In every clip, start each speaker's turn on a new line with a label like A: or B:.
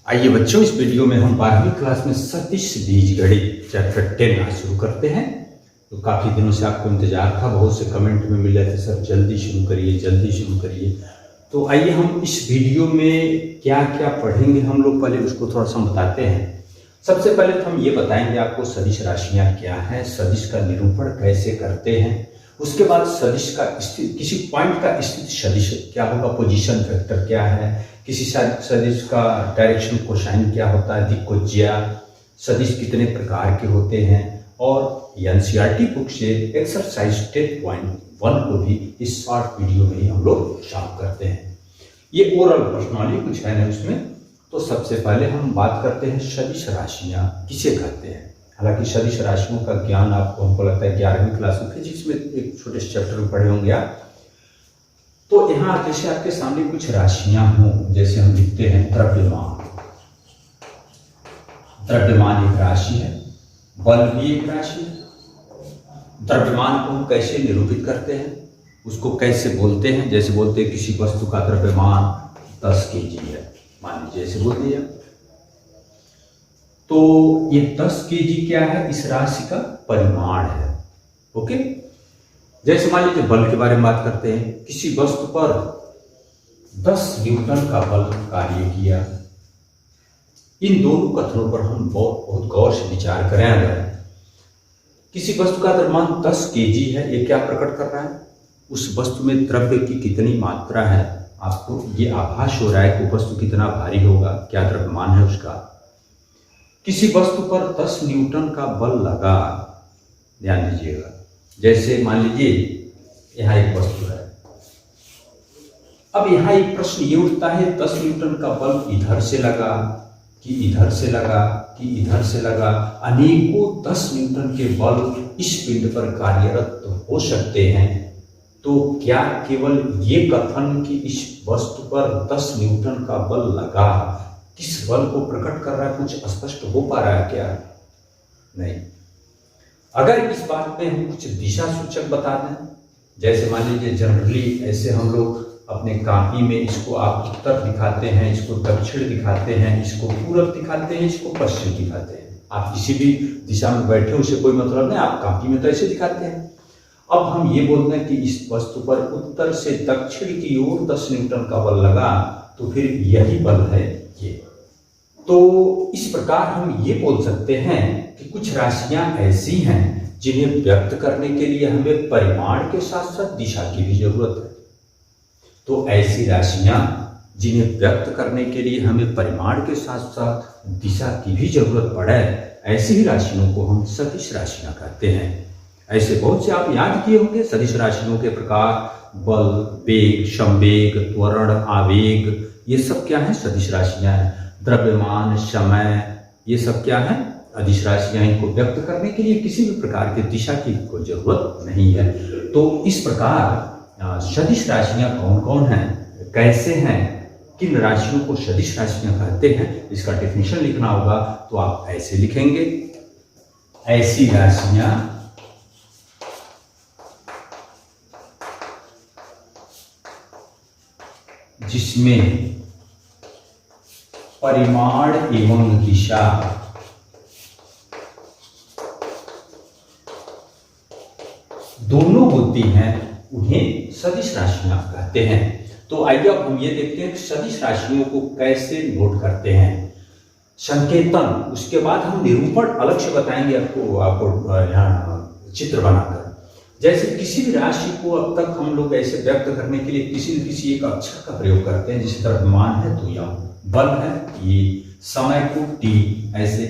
A: आइए बच्चों, इस वीडियो में हम 12वीं क्लास में सदिश बीजगणित चैप्टर 10 आज शुरू करते हैं। तो काफ़ी दिनों से आपको इंतजार था, बहुत से कमेंट में मिल रहे थे सर जल्दी शुरू करिए, जल्दी शुरू करिए। तो आइए हम इस वीडियो में क्या क्या पढ़ेंगे हम लोग, पहले उसको थोड़ा सा बताते हैं। सबसे पहले तो हम ये बताएंगे आपको सदिश राशियाँ क्या हैं, सदिश का निरूपण कैसे करते हैं। उसके बाद सदिश का किसी पॉइंट का स्थित सदिश क्या होगा, पोजीशन वेक्टर क्या है, किसी सदिश का डायरेक्शन कोसाइन क्या होता है, दिक्कोज्या, सदिश कितने प्रकार के होते हैं। और एनसीईआरटी बुक से एक्सरसाइज 10.1 को भी इस शॉर्ट वीडियो में ही हम लोग सॉल्व करते हैं। ये ओरल पर्सनली कुछ है ना उसमें। तो सबसे पहले हम बात करते हैं सदिश राशियाँ किसे कहते हैं। हालांकि सदिश राशियों का ज्ञान आपको हमको लगता है 11वीं क्लास में फिजिक्स में एक छोटे से चैप्टर में पढ़े होंगे आप। तो यहाँ जैसे आपके सामने कुछ राशियां हों, जैसे हम लिखते हैं द्रव्यमान। द्रव्यमान एक राशि है, बल भी एक राशि है। द्रव्यमान को हम कैसे निरूपित करते हैं, उसको कैसे बोलते हैं। जैसे बोलते हैं किसी वस्तु का द्रव्यमान 10 kg है, मान लीजिए ऐसे बोल दिया। तो ये 10 kg क्या है, इस राशि का परिमाण है। ओके, जैसे मान लीजिए बल के बारे में बात करते हैं, किसी वस्तु पर 10 न्यूटन का बल कार्य किया। इन दोनों कथनों पर हम बहुत गौर से विचार करें। अगर किसी वस्तु का द्रव्यमान 10 kg है, ये क्या प्रकट कर रहा है, उस वस्तु में द्रव्य की कितनी मात्रा है। आपको ये आभास हो रहा है कि वस्तु कितना भारी होगा, क्या द्रव्यमान है उसका। किसी वस्तु पर 10 न्यूटन का बल लगा, ध्यान दीजिएगा। जैसे मान लीजिए यहाँ एक वस्तु है, अब यहाँ एक प्रश्न ये उठता है 10 न्यूटन का बल इधर से लगा कि इधर से लगा कि इधर से लगा। अनेकों 10 न्यूटन के बल इस पिंड पर कार्यरत हो सकते हैं। तो क्या केवल ये कथन कि इस वस्तु पर 10 न्यूटन का बल लगा किस बल को प्रकट कर रहा है, कुछ स्पष्ट हो पा रहा है क्या? नहीं। अगर इस बात में हम कुछ दिशा सूचक बता दें, जैसे मान लीजिए जनरली ऐसे हम लोग अपने कॉपी में इसको आप उत्तर दिखाते हैं, इसको दक्षिण दिखाते हैं, इसको पूरब दिखाते हैं, इसको पश्चिम दिखाते हैं। आप किसी भी दिशा में बैठे उसे कोई मतलब नहीं, आप कॉपी में तो ऐसे दिखाते हैं। अब हम ये बोलते हैं कि इस वस्तु पर उत्तर से दक्षिण की ओर 10 न्यूटन का बल लगा, तो फिर यही बल है ये। तो इस प्रकार हम ये बोल सकते हैं कि कुछ राशियां ऐसी हैं जिन्हें व्यक्त करने के लिए हमें परिमाण के साथ साथ दिशा की भी जरूरत है। तो ऐसी राशियां जिन्हें व्यक्त करने के लिए हमें परिमाण के साथ साथ दिशा की भी जरूरत पड़े, ऐसी ही राशियों को हम सदिश राशियां कहते हैं। ऐसे बहुत से आप याद किए होंगे सदिश राशियों के प्रकार, बल, वेग, संवेग, त्वरण, आवेग, ये सब क्या है, सदिश राशियां हैं। द्रव्यमान, समय, ये सब क्या है, अदिश राशियां। इनको व्यक्त करने के लिए किसी भी प्रकार की दिशा की कोई जरूरत नहीं है। तो इस प्रकार सदिश राशियां कौन कौन हैं, कैसे हैं, किन राशियों को सदिश राशियां कहते हैं, इसका डेफिनेशन लिखना होगा। तो आप ऐसे लिखेंगे, ऐसी राशियां जिसमें परिमाण एवं दिशा दोनों होती हैं, उन्हें सदिश राशियां कहते हैं। तो आइए अब हम ये देखते हैं कि सदिश राशियों को कैसे नोट करते हैं। संकेतन, उसके बाद हम निरूपण अलग से बताएंगे आपको यहाँ चित्र बनाकर। जैसे किसी भी राशि को अब तक हम लोग ऐसे व्यक्त करने के लिए किसी न किसी एक अक्षर का प्रयोग करते हैं। जैसे द्रव्यमान है तो यम, बल है ये, समय को टी, ऐसे।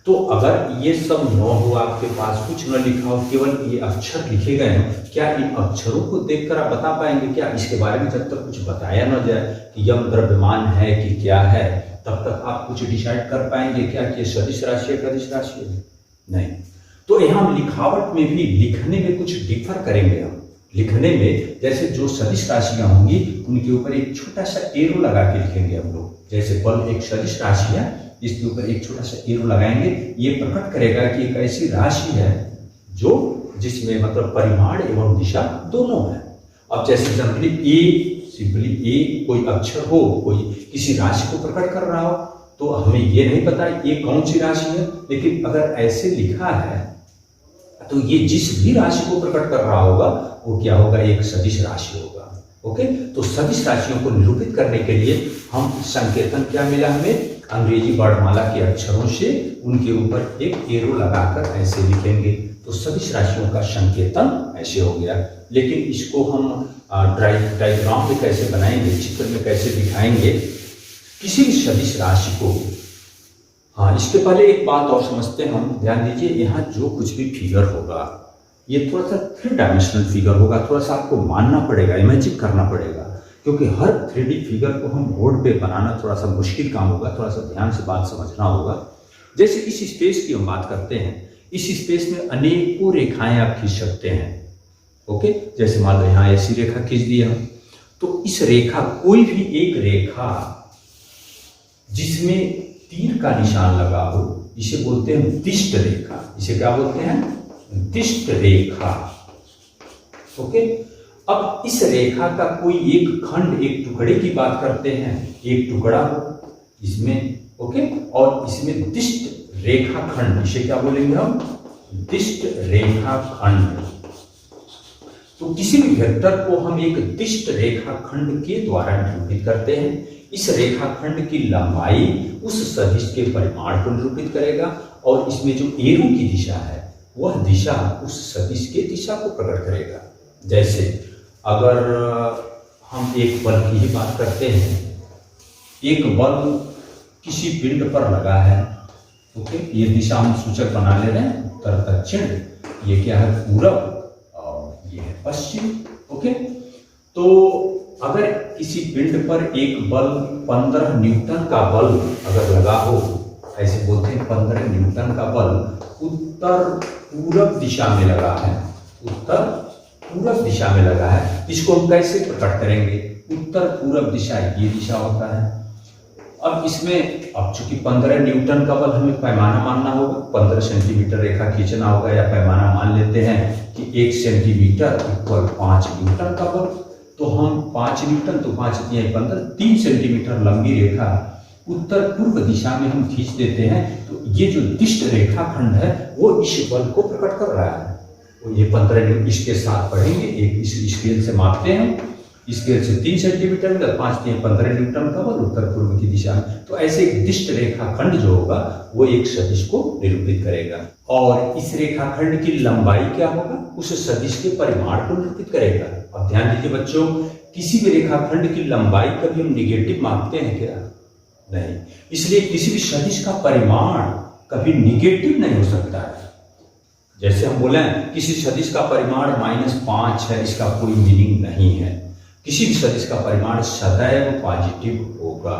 A: तो अगर ये सब न हो, आपके पास कुछ न लिखा हो, केवल ये अक्षर लिखे गए हैं, क्या इन अक्षरों को देखकर आप बता पाएंगे क्या? इसके बारे में जब तक कुछ बताया न जाए कि यम द्रव्यमान है कि क्या है, तब तक आप कुछ डिसाइड कर पाएंगे क्या कि सदिश राशि है कि अदिश राशि है? नहीं। तो यहाँ हम लिखावट में भी, लिखने में कुछ डिफर करेंगे। हम लिखने में जैसे जो सदिश राशियां होंगी उनके ऊपर एक छोटा सा एरो लगा के लिखेंगे हम लोग। जैसे बल एक सदिश राशि है, इसके ऊपर एक छोटा सा एरो लगाएंगे, ये प्रकट करेगा कि एक ऐसी राशि है जो जिसमें मतलब परिमाण एवं दिशा दोनों है। अब जैसे जनरली ए, सिंपली ए कोई अक्षर हो, कोई किसी राशि को प्रकट कर रहा हो, तो हमें ये नहीं पता ये कौन सी राशि है, लेकिन अगर ऐसे लिखा है तो ये जिस भी राशि को प्रकट कर रहा होगा वो क्या होगा, एक सदिश राशि होगा। ओके, तो सदिश राशियों को निरूपित करने के लिए हम संकेतन क्या मिला हमें, अंग्रेजी वर्णमाला के अक्षरों से उनके ऊपर एक एरो लगाकर ऐसे लिखेंगे, तो सदिश राशियों का संकेतन ऐसे हो गया। लेकिन इसको हम डायग्राम में कैसे बनाएंगे, चित्र में कैसे दिखाएंगे किसी भी सदिश राशि को। हाँ, इसके पहले एक बात और समझते हैं हम, ध्यान दीजिए, यहाँ जो कुछ भी फिगर होगा ये थोड़ा सा 3 डायमेंशनल फिगर होगा, थोड़ा सा आपको मानना पड़ेगा, इमेजिन करना पड़ेगा, क्योंकि हर 3D फिगर को हम बोर्ड पे बनाना थोड़ा सा मुश्किल काम होगा, थोड़ा सा ध्यान से बात समझना होगा। जैसे इस स्पेस की हम बात करते हैं, इस स्पेस में अनेकों रेखाएं आप खींच सकते हैं। ओके, जैसे मान लो यहाँ ऐसी रेखा खींच दी हम, तो इस रेखा, कोई भी एक रेखा जिसमें तीर का निशान लगा हो, इसे बोलते हैं दिष्ट रेखा। इसे क्या बोलते हैं, दिष्ट रेखा। ओके, अब इस रेखा का कोई एक खंड, एक टुकड़े की बात करते हैं, एक टुकड़ा हो इसमें, ओके, और इसमें दिष्ट रेखा खंड, इसे क्या बोलेंगे हम, दिष्ट रेखा खंड। तो किसी भी वेक्टर को हम एक दिष्ट रेखा खंड के द्वारा निरूपित करते हैं। इस रेखाखंड की लंबाई उस सदिश के परिमाण को निरूपित करेगा, और इसमें जो एरो की दिशा है वह दिशा उस सदिश के दिशा को प्रकट करेगा। जैसे अगर हम एक बल की ही बात करते हैं, एक बल किसी पिंड पर लगा है, ओके, ये दिशा हम सूचक बना ले रहे हैं, उत्तर दक्षिण, ये क्या है, पूरब, और ये है पश्चिम। ओके, तो अगर किसी पिंड पर एक बल 15 न्यूटन का बल अगर लगा हो, ऐसे बोलते हैं 15 न्यूटन का बल उत्तर पूरब दिशा में लगा है, उत्तर पूरब दिशा में लगा है, इसको हम कैसे प्रकट करेंगे, उत्तर पूरब दिशा ये दिशा होता है। अब इसमें, अब चूंकि 15 न्यूटन का बल हमें पैमाना मानना होगा, 15 सेंटीमीटर रेखा खींचना होगा, या पैमाना मान लेते हैं कि 1 सेंटीमीटर इक्वल 5 न्यूटन का बल, तो हम 5 न्यूटन, तो 5 या 15, 3 सेंटीमीटर लंबी रेखा उत्तर पूर्व दिशा में हम खींच देते हैं, तो ये जो दिष्ट रेखा खंड है वो इस बल को प्रकट कर रहा है। तो ये 15 न्यूटन, इसके साथ पढ़ेंगे, एक इस स्केल से मापते हैं, स्केल से 3 सेंटीमीटर में 5 या 15 न्यूटन का बल उत्तर पूर्व की दिशा में, तो ऐसे एक दिष्ट रेखा खंड जो होगा वो एक सदिश को निरूपित करेगा, और इस रेखा खंड की लंबाई क्या होगा, उस सदिश के परिमाण को निरूपित करेगा। अब ध्यान दीजिए बच्चों, किसी भी रेखाखंड की लंबाई कभी हम निगेटिव मापते हैं क्या, नहीं, इसलिए किसी भी सदिश का परिमाण कभी निगेटिव नहीं हो सकता है। जैसे हम बोले किसी सदिश का परिमाण -5 है, इसका कोई मीनिंग नहीं है, किसी भी सदिश का परिमाण सदैव पॉजिटिव होगा।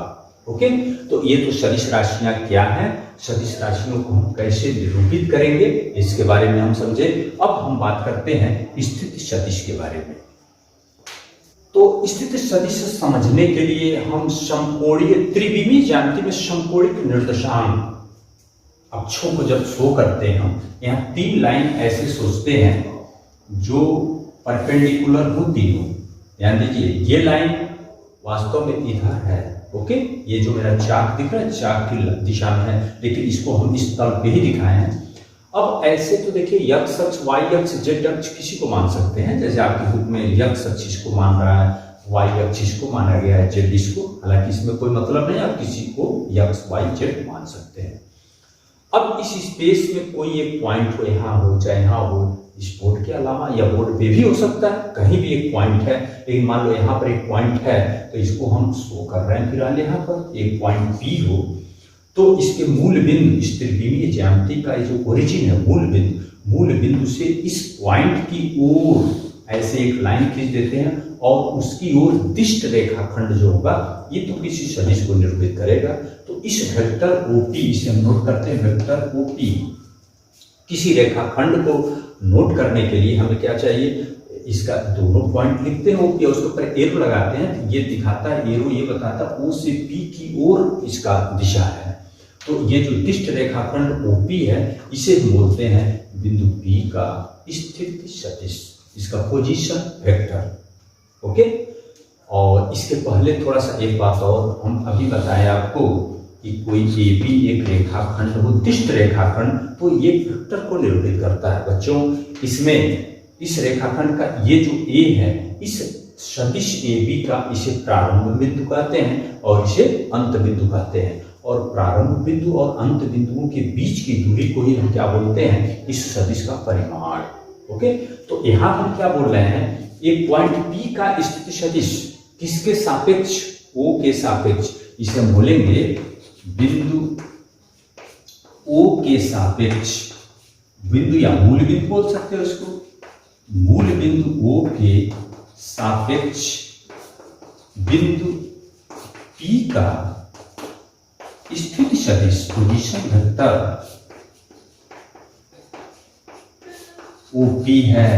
A: ओके, तो ये तो सदिश राशियां क्या हैं, सदिश राशियों को हम कैसे निरूपित करेंगे, इसके बारे में हम समझे। अब हम बात करते हैं स्थित सदिश के बारे में। तो स्थित सदिश समझने के लिए हम समकोणीय त्रिविमीय ज्यामिति में समकोणिक निर्देशांक अक्षों को जब शो करते हैं, हम यहाँ 3 लाइन ऐसे सोचते हैं जो परपेंडिकुलर हो तीनों। ध्यान दीजिए, ये लाइन वास्तव में इधर है, ओके, ये जो मेरा चाक दिख रहा है चाक की दिशा में है, लेकिन इसको हम इस तल पे ही दिखाए हैं। अब ऐसे तो देखिए x अक्ष, y अक्ष, z अक्ष किसी को मान सकते हैं, जैसे आपके बुक में x अक्ष इसको मान रहा है, y अक्ष इसको माना गया है, z इसको, हालांकि इसमें कोई मतलब नहीं, आप किसी को x, y, z मान सकते हैं। अब इस स्पेस में कोई एक पॉइंट हो, यहाँ हो चाहे यहाँ हो, इस बोर्ड के अलावा या बोर्ड पे भी हो सकता है, कहीं भी एक पॉइंट है, लेकिन मान लो यहाँ पर एक पॉइंट है तो इसको हम शो कर रहे हैं, फिलहाल यहाँ पर एक पॉइंट P हो, तो इसके मूल बिंदु, इस त्रिविमीय ज्यामिति का जो ओरिजिन है, मूल बिंदु से इस पॉइंट की ओर ऐसे एक लाइन खींच देते हैं, और उसकी ओर दिष्ट रेखाखंड जो होगा ये तो किसी सदिश को निरूपित करेगा। तो इस वेक्टर OP, इसे हम नोट करते हैं वेक्टर OP, किसी रेखाखंड को नोट करने के लिए हमें क्या चाहिए, इसका दोनों पॉइंट लिखते हैं OP, उसके ऊपर एरो लगाते हैं, तो ये दिखाता है, एरो ये बताता है O से P की ओर इसका दिशा है। तो ये जो दिष्ट रेखाखंड OP है, इसे हम बोलते हैं बिंदु P का स्थित सदिश, इसका पोजीशन वेक्टर। ओके, और इसके पहले थोड़ा सा एक बात और हम अभी बताएं आपको कि कोई ए बी एक रेखाखंड उद्दिष्ट रेखाखंड, तो ये वेक्टर को निरूपित करता है बच्चों। इसमें इस रेखाखंड का ये जो ए है, इस सदिश ए बी का इसे प्रारंभ बिंदु कहते हैं और इसे अंत बिंदु कहते हैं। और प्रारंभ बिंदु और अंत बिंदुओं के बीच की दूरी को ही हम क्या बोलते हैं, इस सदिश का परिमाण। ओके, तो यहां हम क्या बोल रहे हैं, एक पॉइंट पी का स्थिति सदिश किसके सापेक्ष, ओ के सापेक्ष, इसे हम बोलेंगे बिंदु ओ के सापेक्ष, बिंदु या मूल बिंदु बोल सकते हो इसको, मूल बिंदु ओ के सापेक्ष बिंदु पी का स्थिति सदिश पोजीशन वेक्टर ओपी है,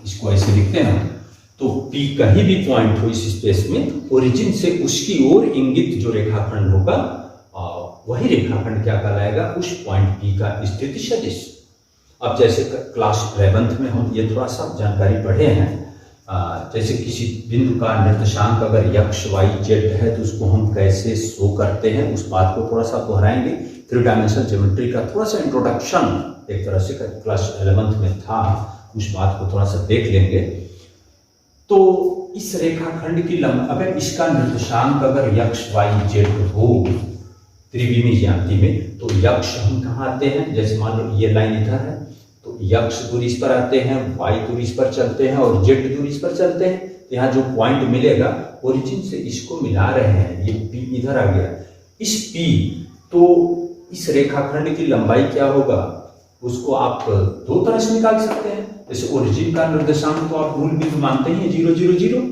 A: इसको ऐसे लिखते हैं। तो P कहीं भी पॉइंट हो इस स्पेस में, ओरिजिन से उसकी ओर इंगित जो रेखाखंड होगा वही रेखाखंड क्या कहलाएगा, उस पॉइंट P का स्थिति सदिश। अब जैसे क्लास 11th में हम ये थोड़ा सा जानकारी पढ़े हैं, जैसे किसी बिंदु का निर्देशांक अगर x y z है तो उसको हम कैसे शो करते हैं, उस बात को थोड़ा सा दोहराएंगे। 3 डायमेंशनल ज्योमेट्री का थोड़ा सा इंट्रोडक्शन एक तरह से क्लास 11th में था, उस बात को थोड़ा सा देख लेंगे। तो इस रेखाखंड की लंबाई, अगर इसका निर्देशांक अगर x y z हो त्रिविमीय ज्यामिति में, तो x हम कहाँ आते हैं, जैसे मान लो ये लाइन इधर है तो x दूरी इस पर आते हैं, y दूरी इस पर चलते हैं और z दूरी इस पर चलते हैं। तो यहाँ जो पॉइंट मिलेगा ओरिजिन से इसको मिला रहे हैं, ये P इधर आ गया, इस P, तो इस रेखाखंड की लंबाई क्या होगा, उसको आप दो तरह से निकाल सकते हैं। जैसे ओरिजिन का निर्देशांक तो आप मूल बिंदु मानते हैं 0 0 0,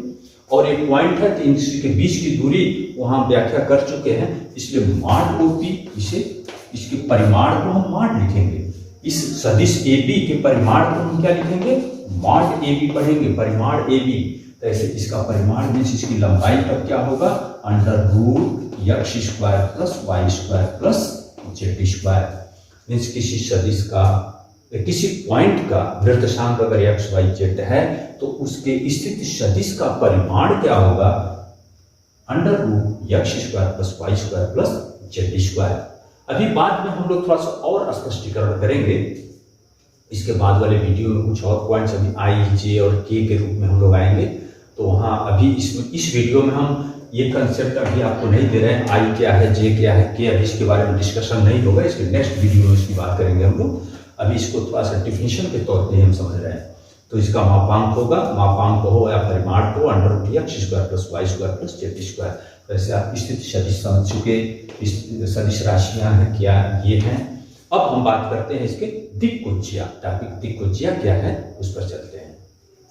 A: और एक पॉइंट है तो इनके बीच की दूरी वहां व्याख्या कर चुके हैं, इसलिए मॉड ओपी, इसे इसके परिमाण को हम मॉड लिखेंगे। इस सदिश ए बी के परिमाण को हम क्या लिखेंगे, मॉड ए बी पढ़ेंगे, परिमाण ए बी। तो ऐसे इसका परिमाण मीन्स इसकी लंबाई तब क्या होगा, √x² plus y² plus z²। Means किसी सदिश का, किसी पॉइंट का निर्देशांक अगर x y z है तो उसके स्थिति सदिश का परिमाण क्या होगा, √x² plus y² plus z²। अभी बाद में हम लोग थोड़ा सा और स्पष्टीकरण करेंगे, इसके बाद वाले वीडियो में कुछ और पॉइंट्स अभी i, j और k के रूप में हम लोग आएंगे। तो वहाँ अभी इसमें इस वीडियो में हम ये कंसेप्ट अभी आपको नहीं दे रहे हैं, i क्या है, j क्या है, k, अभी इसके बारे में डिस्कशन नहीं होगा, इसके नेक्स्ट वीडियो में इसकी बात करेंगे हम लोग। अभी इसको थोड़ा सा डिफिनीशन के तौर पर हम समझ रहे हैं। तो इसका मापांक होगा, मापांक हो या परिमाण हो √x² plus y² plus z²। वैसे आप स्थिति सदिश समझ चुके, सदिश राशियां हैं क्या, ये हैं। अब हम बात करते हैं इसके दिक्कुज्या, टॉपिक दिक्कुज्या क्या है उस पर चलते हैं।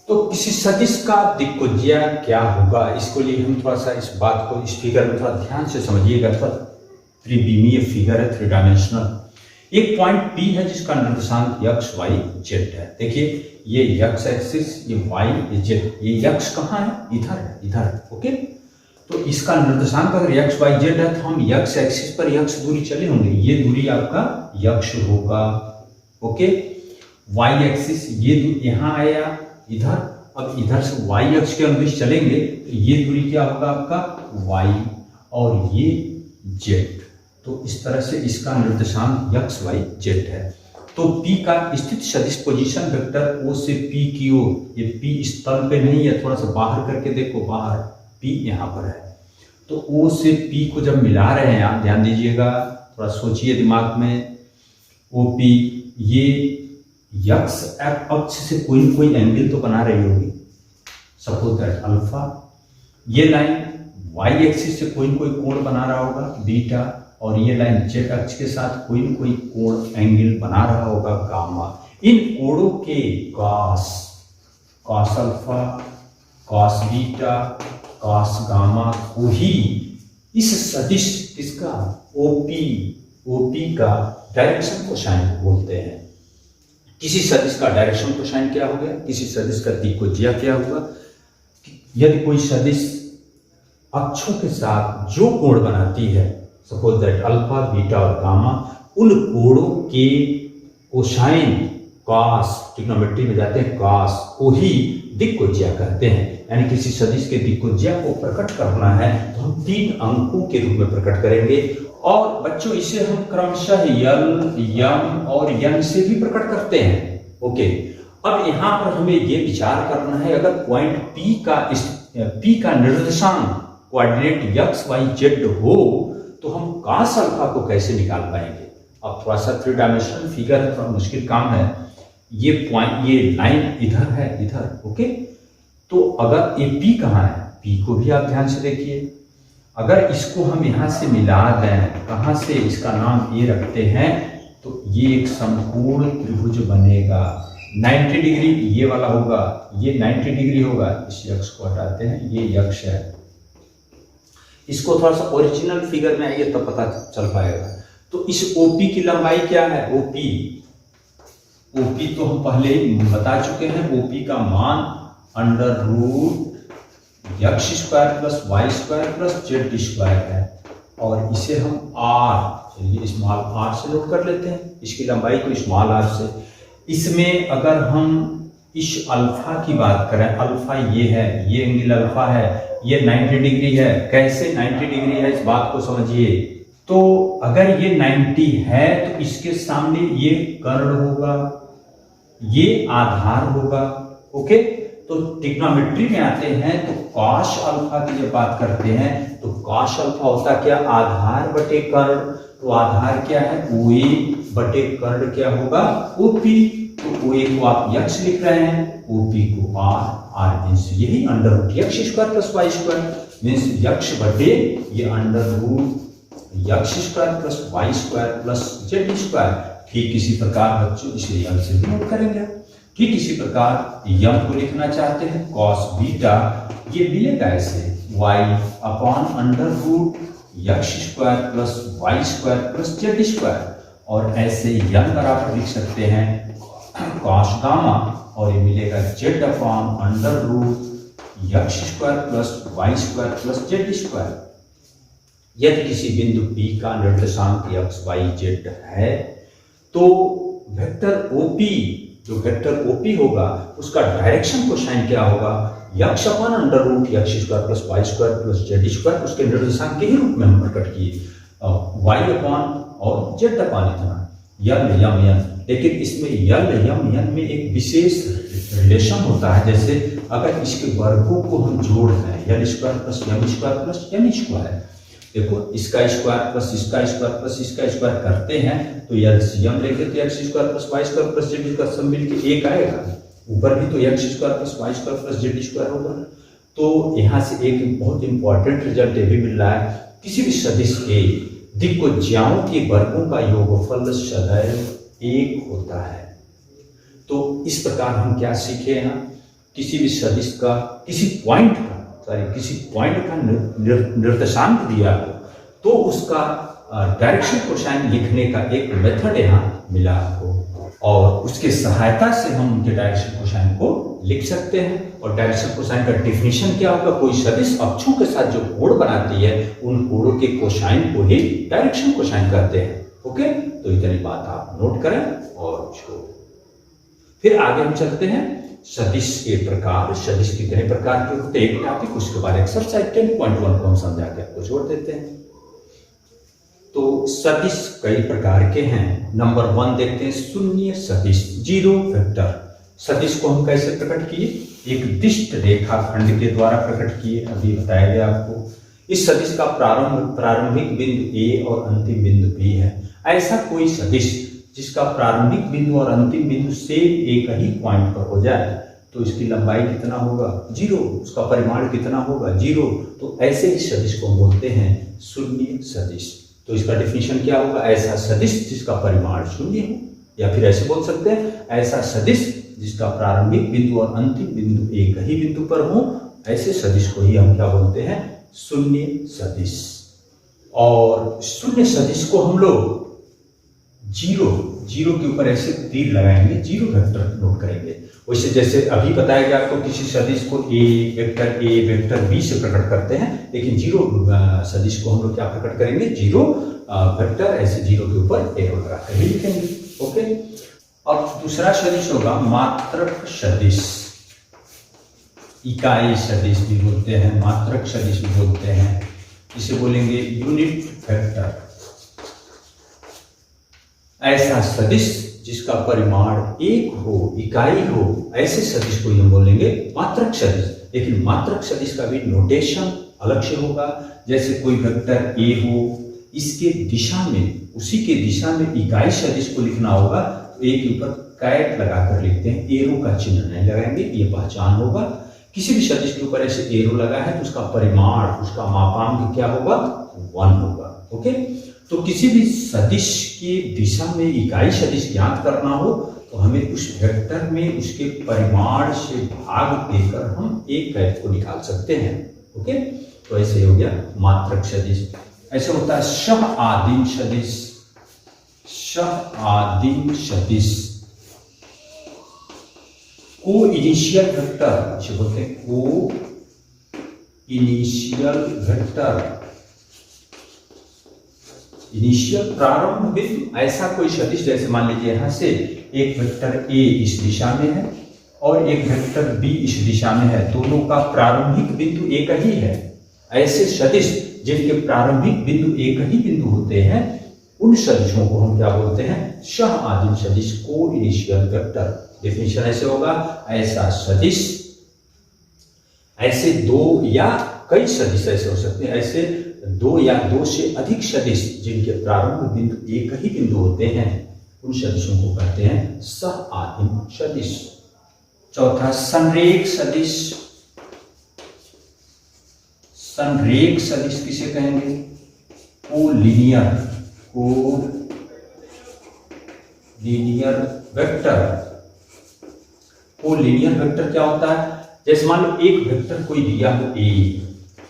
A: तो किसी सदिश का दिक्कुज्या क्या होगा, इसको लिए हम थोड़ा सा इस बात को इस फिगर में थोड़ा ध्यान से समझिएगा। थोड़ा त्रिविमीय फिगर है, 3 डायमेंशनल। एक पॉइंट P है जिसका निर्देशांक x y z है। देखिए ये x एक्सिस, ये y, ये z, ये x कहाँ है, इधर है, इधर। ओके, तो इसका निर्देशांक अगर x y z है तो हम x एक्सिस पर x दूरी चले होंगे, ये दूरी आपका x होगा। ओके, y एक्सिस ये दूरी यहाँ आया इधर, अब इधर से y अक्ष के अनुदिश चलेंगे तो ये दूरी क्या होगा आपका y, और ये z। तो इस तरह से इसका निर्देशांक x y z है। तो P का स्थिति सदिश पोजीशन वेक्टर O से P की ओर, ये P इस तल पे नहीं है, थोड़ा सा बाहर करके देखो, बाहर P यहाँ पर है। तो O से P को जब मिला रहे हैं, आप ध्यान दीजिएगा, थोड़ा सोचिए दिमाग में। OP ये x अक्ष से कोई न कोई एंगल तो बना रही होगी, सपोज दैट अल्फा। ये लाइन y एक्सिस से कोई न कोई कोण बना रहा होगा, बीटा, और ये लाइन z अक्ष के साथ कोई न कोई कोण एंगल बना रहा होगा, गामा। इन कोणों के cos alpha, cos beta, cos gamma को ही इस सदिश इसका ओपी का डायरेक्शन कोसाइन बोलते हैं। किसी सदिश का डायरेक्शन कोसाइन क्या हो गया, किसी सदिश का दिक्कुज्या क्या होगा, यदि कोई सदिश अक्षों के साथ जो कोण बनाती है, सपोज दैट अल्फा, बीटा और गामा, उन कोणों के कोसाइन, कॉस, ट्रिग्नोमेट्री में जाते हैं, कॉस को ही दिक्कुज्या कहते हैं। यानी किसी सदिश के दिक्कुज्या को प्रकट करना है तो हम 3 अंकों के रूप में प्रकट करेंगे, और बच्चों इसे हम क्रमशः यल, यम और यन से भी प्रकट करते हैं। ओके, अब यहाँ पर हमें ये विचार करना है, अगर पॉइंट P का निर्देशांक कोऑर्डिनेट x, y, z हो तो हम cos अल्फा को कैसे निकाल पाएंगे। अब थोड़ा सा 3 डायमेंशनल फिगर है, थोड़ा मुश्किल काम है। ये पॉइंट, ये लाइन इधर है, इधर। ओके, तो अगर ये P कहाँ है, P को भी आप ध्यान से देखिए। अगर इसको हम यहाँ से मिला दें, कहाँ से, इसका नाम ए रखते हैं, तो ये एक संपूर्ण त्रिभुज बनेगा। 90 डिग्री ये वाला होगा, ये 90 डिग्री होगा। इस यक्ष को हटाते हैं, ये यक्ष है। इसको थोड़ा सा ओरिजिनल फिगर में आइए तब पता चल पाएगा। तो इस OP की लंबाई क्या है, OP तो हम पहले ही बता चुके हैं। OP का मान √x² plus y² plus z² है, और इसे हम r, चलिए स्मॉल r से नोट कर लेते हैं, इसकी लंबाई को स्मॉल r से। इसमें अगर हम इस अल्फा की बात करें, अल्फा ये है, ये एंगल अल्फा है, ये 90 डिग्री है। कैसे 90 डिग्री है, इस बात को समझिए। तो अगर ये 90 है तो इसके सामने ये कर्ण होगा, ये आधार होगा। ओके, तो ट्रिग्नोमेट्री में आते हैं तो cos अल्फा की जब बात करते हैं तो cos अल्फा होता क्या, आधार बटे कर्ण। तो आधार क्या है, OA बटे कर्ण क्या होगा, OP। तो OA को आप यक्ष लिख रहे हैं, OP को r मीन्स यही √x² प्लस y² मीन्स यक्ष बटे ये √x² plus y² plus z²। ठीक इसी प्रकार बच्चों इसे यम से भी नोट करेंगे। ठीक इसी प्रकार यम को लिखना चाहते हैं, cos बीटा ये मिलेगा ऐसे y upon √x² plus y² plus z²। और ऐसे यम बराबर लिख सकते हैं cos गामा, और ये मिलेगा z upon √x² plus y² plus z²। यदि किसी बिंदु P का निर्देशांक x, y, z है तो वेक्टर OP, जो वेक्टर OP होगा उसका डायरेक्शन कोसाइन क्या होगा, x upon √x² plus y² plus z²। उसके निर्देशांक के ही रूप में हम प्रकट किए, y अपॉन और z अपॉन इतना, यल यम यन। लेकिन इसमें यल यम यन में एक विशेष रिलेशन होता है। जैसे अगर इसके वर्गों को हम जोड़ दें, यल² प्लस यम² प्लस n², देखो इसका स्क्वायर प्लस इसका स्क्वायर प्लस इसका स्क्वायर करते हैं तो एलसीएम लेंगे तो x² plus y² plus z² सब मिलकर 1 आएगा। ऊपर भी तो x² plus y² plus z² होगा। तो यहाँ से एक बहुत इंपॉर्टेंट रिजल्ट ये भी मिल रहा है, किसी भी सदिश के दिक्कोज्याओं के वर्गों का योगफल सदैव 1 होता है। तो इस प्रकार हम क्या सीखे यहाँ, किसी भी सदिश का किसी पॉइंट का निर्देशांक दिया हो तो उसका डायरेक्शन कोसाइन लिखने का एक मेथड यहाँ मिला आपको, और उसके सहायता से हम उनके डायरेक्शन कोसाइन को लिख सकते हैं। और डायरेक्शन कोसाइन का डिफिनीशन क्या होगा, कोई सदिश अक्षों के साथ जो कोण बनाती है उन कोणों के कोसाइन को ही डायरेक्शन कोसाइन कहते हैं। ओके, तो इतनी बात आप नोट करें और उसको फिर आगे हम चलते हैं। सदिश के प्रकार, सदिश कितने प्रकार के होते हैं, एक टॉपिक, उसके बाद एक्सरसाइज 10.1 को हम समझा के आपको छोड़ देते हैं। तो सदिश कई प्रकार के हैं। नंबर 1 देखते हैं, शून्य सदिश, जीरो वेक्टर। सदिश को हम कैसे प्रकट किए, एक दिष्ट रेखाखंड के द्वारा प्रकट किए, अभी बताया गया आपको। इस सदिश का प्रारंभिक बिंदु A और अंतिम बिंदु B है। ऐसा कोई सदिश जिसका प्रारंभिक बिंदु और अंतिम बिंदु से एक ही पॉइंट पर हो जाए तो इसकी लंबाई कितना होगा, 0। उसका परिमाण कितना होगा, 0। तो ऐसे ही सदिश को हम बोलते हैं शून्य सदिश। तो इसका डिफिनीशन क्या होगा, ऐसा सदिश जिसका परिमाण 0 हो, या फिर ऐसे बोल सकते हैं ऐसा सदिश जिसका प्रारंभिक बिंदु और अंतिम बिंदु एक ही बिंदु पर हो, ऐसे सदिश को ही हम क्या बोलते हैं, शून्य सदिश। और शून्य सदिश को हम लोग जीरो के ऊपर ऐसे तीर लगाएंगे, जीरो वेक्टर नोट करेंगे। वैसे जैसे अभी बताया गया आपको, किसी सदिश को ए वेक्टर बी से प्रकट करते हैं, लेकिन जीरो सदिश को हम लोग क्या प्रकट करेंगे, जीरो वेक्टर ऐसे जीरो के ऊपर एरो लगा कर ही लिखेंगे। ओके, अब दूसरा सदिश होगा मात्रक सदिश, इकाई सदिश भी बोलते हैं, मात्रक सदिश भी बोलते हैं, इसे बोलेंगे यूनिट वेक्टर। ऐसा सदिश जिसका परिमाण एक हो, इकाई हो, ऐसे सदिश को हम बोलेंगे मात्रक सदिश। लेकिन मात्रक सदिश का भी नोटेशन अलग से होगा। जैसे कोई वेक्टर ए हो, इसके दिशा में, उसी के दिशा में इकाई सदिश को लिखना होगा तो ए के ऊपर कैट लगाकर लिखते हैं, एरो का चिन्ह नहीं लगाएंगे, ये पहचान होगा। किसी भी सदिश के ऊपर ऐसे एरो लगा है तो उसका परिमाण, उसका मापांक क्या होगा, 1 होगा। ओके, तो किसी भी सदिश की दिशा में इकाई सदिश ज्ञात करना हो तो हमें उस वेक्टर में उसके परिमाण से भाग देकर हम एक कैट को निकाल सकते हैं। ओके, तो ऐसे हो गया मात्रक सदिश। ऐसे होता है सह आदिम सदिश। सह आदिम सदिश को इनिशियल वेक्टर इसे बोलते हैं, को इनिशियल वेक्टर, इनिशियल प्रारंभ बिंदु। ऐसा कोई सदिश जैसे मान लीजिए यहां से एक वेक्टर ए इस दिशा में है और एक वेक्टर बी इस दिशा में है, दोनों का प्रारंभिक बिंदु एक ही है। ऐसे सदिश जिनके प्रारंभिक बिंदु एक ही बिंदु होते हैं, उन सदिशों को हम क्या बोलते हैं, सह आदिम सदिश, को इनिशियल वेक्टर। डेफिनेशन ऐसे होगा, ऐसा सदिश, ऐसे दो या कई सदिश ऐसे हो सकते हैं, ऐसे दो या दो से अधिक सदिश जिनके प्रारंभ बिंदु एक ही बिंदु होते हैं, उन सदिशों को कहते हैं सह आदिम सदिश। चौथा संरेख सदिश। संरेख सदिश किसे कहेंगे, collinear, collinear vector. Collinear vector क्या होता है, जैसे मान लो एक वेक्टर कोई दिया हो ए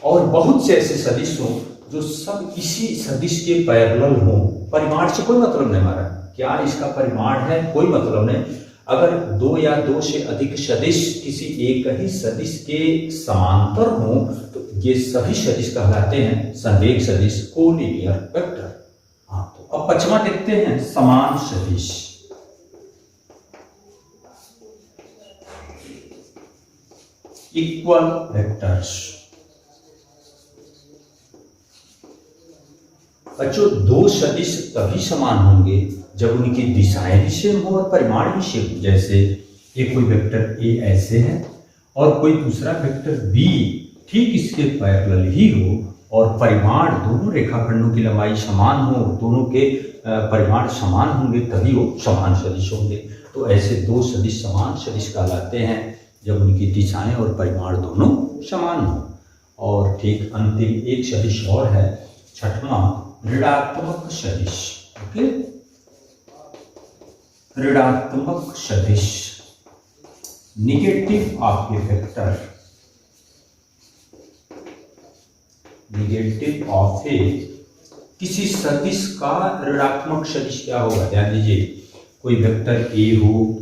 A: और बहुत से ऐसे सदिश हो जो सब इसी सदिश के पैरेलल हो, परिमाण से कोई मतलब नहीं हमारा, क्या इसका परिमाण है कोई मतलब नहीं। अगर दो या दो से अधिक सदिश किसी एक ही सदिश के समांतर हो तो ये सभी सदिश कहलाते हैं संरेख सदिश, कोलिनियर वेक्टर। हाँ, तो अब पचवा देखते हैं समान सदिश। Equal vectors. बच्चों, दो सदिश तभी समान होंगे जब उनकी दिशाएं भी सेम हो और परिमाण भी सेम हो। जैसे एक कोई वेक्टर ए ऐसे है और कोई दूसरा वेक्टर बी ठीक इसके पैरेलल ही हो और परिमाण, दोनों रेखाखंडों की लंबाई समान हो, दोनों के परिमाण समान होंगे तभी वो समान सदिश होंगे। तो ऐसे दो सदिश समान सदिश कहलाते हैं जब उनकी दिशाएं और परिमाण दोनों समान हो। और ठीक अंतिम एक सदिश और है, छठवां, ऋणात्मक सदिश। ओके, ऋणात्मक सदिश, negative of a vector, negative of a, किसी सदिश का ऋणात्मक सदिश क्या होगा। ध्यान दीजिए, कोई वेक्टर ए हो,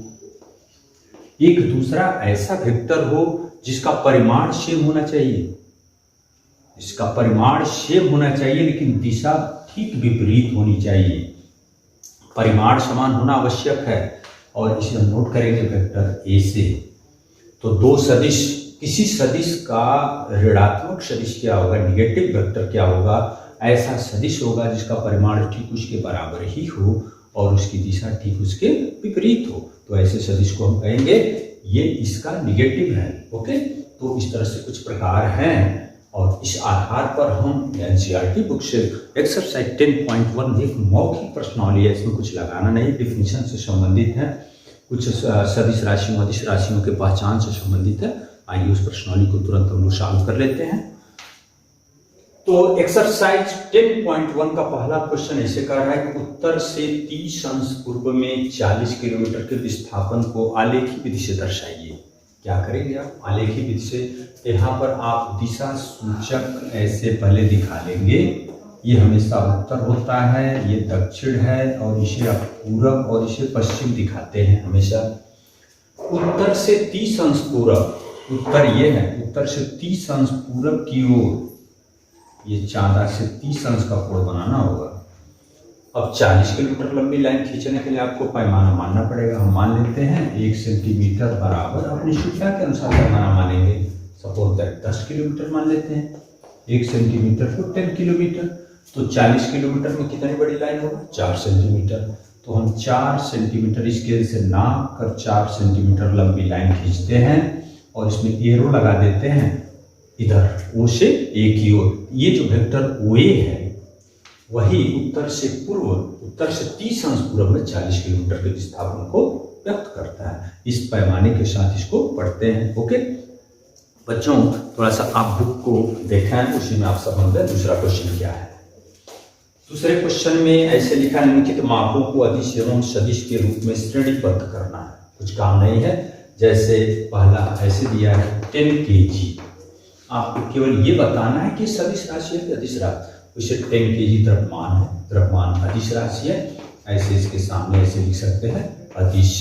A: एक दूसरा ऐसा वेक्टर हो जिसका परिमाण सेम होना चाहिए, इसका परिमाण सेम होना चाहिए लेकिन दिशा ठीक विपरीत होनी चाहिए। परिमाण समान होना आवश्यक है और इसे हम नोट करेंगे वेक्टर ए से। तो दो सदिश, किसी सदिश का ऋणात्मक सदिश क्या होगा, निगेटिव वेक्टर क्या होगा, ऐसा सदिश होगा जिसका परिमाण ठीक उसके बराबर ही हो और उसकी दिशा ठीक उसके विपरीत हो। तो ऐसे सदिश को हम कहेंगे ये इसका निगेटिव है। ओके, तो इस तरह से कुछ प्रकार हैं और इस आधार पर हम एनसीईआरटी बुक से एक्सरसाइज 10.1 एक मौखिक प्रश्नावली है, इसमें कुछ लगाना नहीं, डिफिनीशन से संबंधित है, कुछ सदिश राशियों अदिश राशियों के पहचान से संबंधित है। आइए उस प्रश्नावली को तुरंत हम लोग सॉल्व कर लेते हैं। तो एक्सरसाइज 10.1 का पहला क्वेश्चन ऐसे कर रहा है कि उत्तर से 30 अंश पूर्व में 40 किलोमीटर के विस्थापन को आलेखी विधि से दर्शाइए। क्या करेंगे आप, आलेखी विधि से यहाँ पर आप दिशा सूचक ऐसे पहले दिखा लेंगे, ये हमेशा उत्तर होता है, ये दक्षिण है और इसे आप पूरब और इसे पश्चिम दिखाते हैं हमेशा। उत्तर से 30 अंश पूरब, उत्तर ये है, उत्तर से 30 अंश पूरब की ओर ये चांदा से 30 अंश का कोण बनाना होगा। अब 40 किलोमीटर लंबी लाइन खींचने के लिए आपको पैमाना मानना पड़ेगा। हम मान लेते हैं 1 सेंटीमीटर बराबर, अपनी सूचना के अनुसार पैमाना मानेंगे, सपोज दैट 10 किलोमीटर मान लेते हैं, 1 सेंटीमीटर को 10 किलोमीटर, तो 40 किलोमीटर में कितनी बड़ी लाइन होगा, 4 सेंटीमीटर। तो हम 4 सेंटीमीटर स्केल से नाप कर 4 सेंटीमीटर लंबी लाइन खींचते हैं और इसमें एरो लगा देते हैं इधर ओ से ए की ओर। ये जो वेक्टर ओ ए है वही उत्तर से 30 अंश पूर्व में 40 किलोमीटर के विस्थापन को व्यक्त करता है। इस पैमाने के साथ इसको पढ़ते हैं। ओके बच्चों, थोड़ा सा आप बुक को देखें, उसी में आप समझ लें दूसरा क्वेश्चन क्या है। दूसरे क्वेश्चन में ऐसे लिखा है, निम्नलिखित मापों को अदिश एवं सदिश के रूप में श्रेणीबद्ध करना है। कुछ काम नहीं है। जैसे पहला ऐसे दिया है 10 kg, आपको केवल ये बताना है कि सदिश राशि है कि अदिश राशि। उसे 10 kg द्रव्यमान है, द्रव्यमान अदिश राशि है, ऐसे इसके सामने ऐसे लिख सकते हैं अदिश।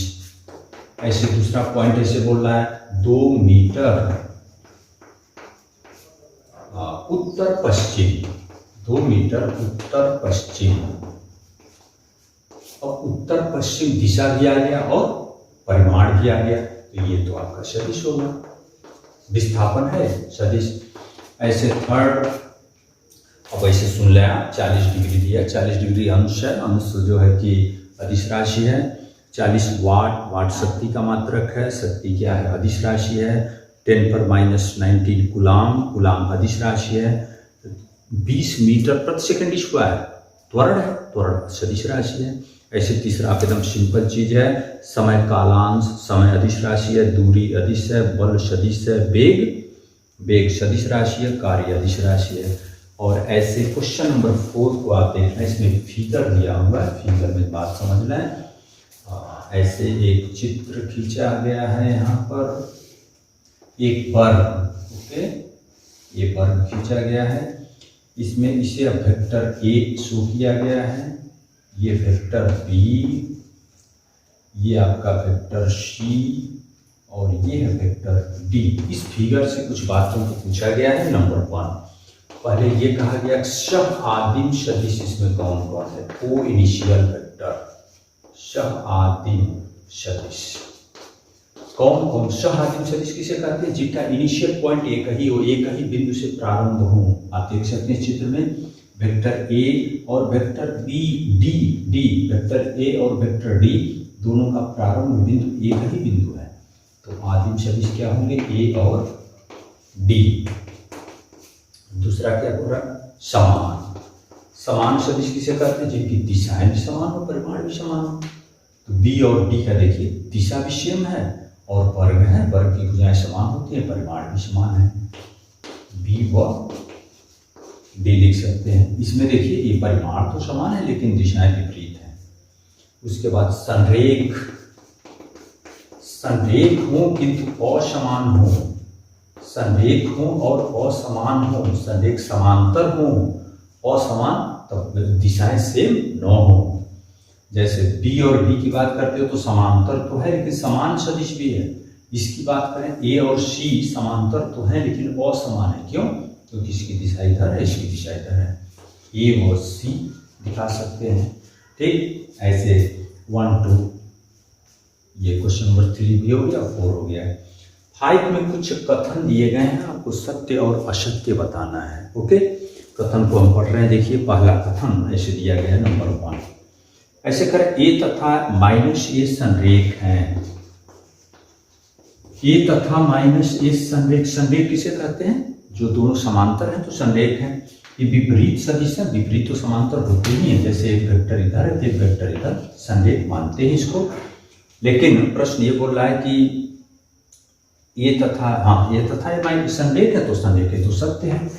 A: ऐसे दूसरा पॉइंट ऐसे बोल रहा है 2 मीटर उत्तर पश्चिम, 2 मीटर उत्तर पश्चिम। और उत्तर पश्चिम दिशा दिया गया और परिमाण दिया गया, तो ये तो आपका सदिश होगा, विस्थापन है सदिश। ऐसे थर्ड, अब ऐसे सुन लें आप, 40 डिग्री दिया, 40 डिग्री अंश है, अंश जो है कि अदिश राशि है। 40 वाट, वाट शक्ति का मात्रक है, शक्ति क्या है अदिश राशि है। 10⁻⁹ कूलाम, कूलाम अदिश राशि है। 20 मीटर प्रति सेकंड स्क्वायर त्वरण है, त्वरण सदिश राशि है। ऐसे तीसरा एकदम सिंपल चीज है, समय कालांश, समय अदिश राशि है। दूरी अदिश है, बल सदिश है, वेग, वेग सदिश राशि है, कार्य अदिश राशि है। और ऐसे क्वेश्चन नंबर 4 को आप देख रहे हैं, इसमें फिगर दिया हुआ है, फिगर में बात समझ लें। ऐसे एक चित्र खींचा गया है, यहाँ पर एक वर्ग, ओके, ये वर्ग खींचा गया है। इसमें इसे अब वेक्टर ए शो किया गया है, ये वेक्टर बी, ये आपका वेक्टर सी और ये है वेक्टर डी। इस फिगर से कुछ बातों को पूछा गया है। नंबर 1, पहले ये कहा गया सह आदिम सदिश इसमें कौन कौन है, को इनिशियल वेक्टर, सह आदिम सदिश कौन कौन। सह आदिम सदिश किसे कहते हैं, जिनका इनिशियल पॉइंट एक ही हो, एक ही बिंदु से प्रारंभ हो। आप देख सकते हैं चित्र में वेक्टर ए और vector b, d, d, vector a और वेक्टर डी दोनों का प्रारंभ बिंदु एक ही बिंदु है, तो आदिम सदिश क्या होंगे, ए और डी। दूसरा क्या हो रहा है, समान, समान सदिश किसे कहते हैं, जिनकी दिशाएं भी समान हो, परिमाण भी समान हो। तो बी और डी का देखिए दिशा भी सेम है और वर्ग है, वर्ग की भुजाएं समान होती है, परिमाण भी समान है। बी व डी लिख सकते हैं। इसमें देखिए ये परिमाण तो समान है लेकिन दिशाएं विपरीत हैं। उसके बाद संरेख, संरेख हो किंतु असमान हो, संरेख हो और असमान हो, संरेख समांतर हो, असमान तब दिशाएं सेम न हो। जैसे बी और डी की बात करते हो तो समांतर तो है लेकिन समान सदिश भी है। इसकी बात करें ए और सी, समांतर तो है लेकिन असमान है, क्यों, क्योंकि इसकी दिशा इधर है, इसकी दिशा इधर है। ए और सी दिखा सकते हैं, ठीक। ऐसे 1 2, ये क्वेश्चन नंबर 3 भी हो गया, 4 हो गया। 5 में कुछ कथन दिए गए हैं, आपको सत्य और असत्य बताना है। ओके, कथन को हम पढ़ रहे हैं। देखिए पहला कथन ऐसे दिया गया है, नंबर 1, ऐसे कर ए तथा -a संरेख हैं। ए तथा -a संरेख, संरेख किसे कहते हैं, जो दोनों समांतर हैं तो संरेख हैं। ये विपरीत सदिश है, विपरीत तो समांतर होते ही हैं, जैसे एक वेक्टर इधर है एक वेक्टर इधर, संरेख मानते हैं इसको। लेकिन प्रश्न ये बोल रहा है कि ये तथा, हाँ ये तथा ये संरेख है तो संरेख है तो सत्य है,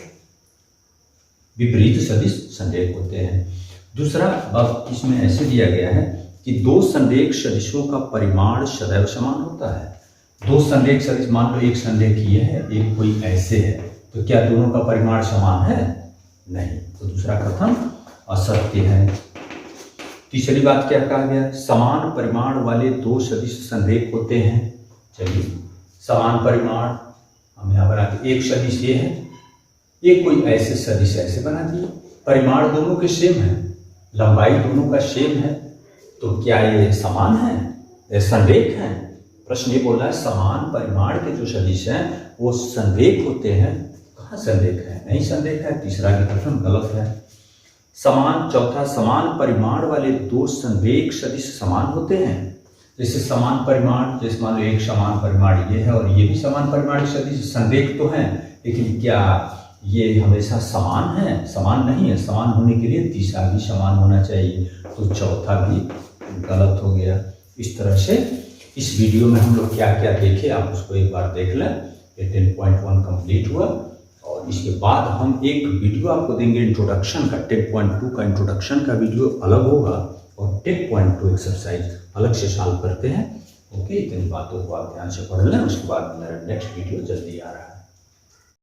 A: विपरीत सदिश संरेख होते हैं। दूसरा, अब इसमें ऐसे दिया गया है कि 2 संरेख सदिशों का परिमाण सदैव समान होता है। 2 संरेख सदिश, मान लो एक संरेख ये है एक कोई ऐसे है, तो क्या दोनों का परिमाण समान है, नहीं, तो दूसरा कथन असत्य है। तीसरी बात क्या कहा गया, समान परिमाण वाले 2 सदिश संरेख होते हैं। चलिए समान परिमाण हम यहाँ बनाते, एक सदिश ये है, एक कोई ऐसे सदिश ऐसे बना दिए, परिमाण दोनों के सेम है, लंबाई दोनों का सेम है, तो क्या ये समान है, ये संरेख है। प्रश्न ये बोल रहा है समान परिमाण के जो सदिश हैं वो संरेख होते हैं, कहाँ संरेख है, नहीं संरेख है। तीसरा की कथन गलत है। चौथा, समान परिमाण वाले दो संवेग सदिश समान होते हैं। जैसे समान परिमाण, जैसे मान लो एक समान परिमाण ये है और ये भी समान परिमाण सदिश, संवेग तो है लेकिन क्या ये हमेशा समान है? समान नहीं है। समान होने के लिए तीसरा भी समान होना चाहिए, तो चौथा भी गलत हो गया। इस तरह से इस वीडियो में हम लोग क्या क्या देखे आप उसको एक बार देख लें। ये 10.1 कंप्लीट हुआ और इसके बाद हम एक वीडियो आपको देंगे इंट्रोडक्शन का। 10.2 का इंट्रोडक्शन का वीडियो अलग होगा और 10.2 एक्सरसाइज अलग से सॉल्व करते हैं। ओके, इतनी बातों को आप ध्यान से पढ़ लें। उसके बाद मेरा नेक्स्ट वीडियो जल्दी आ रहा है।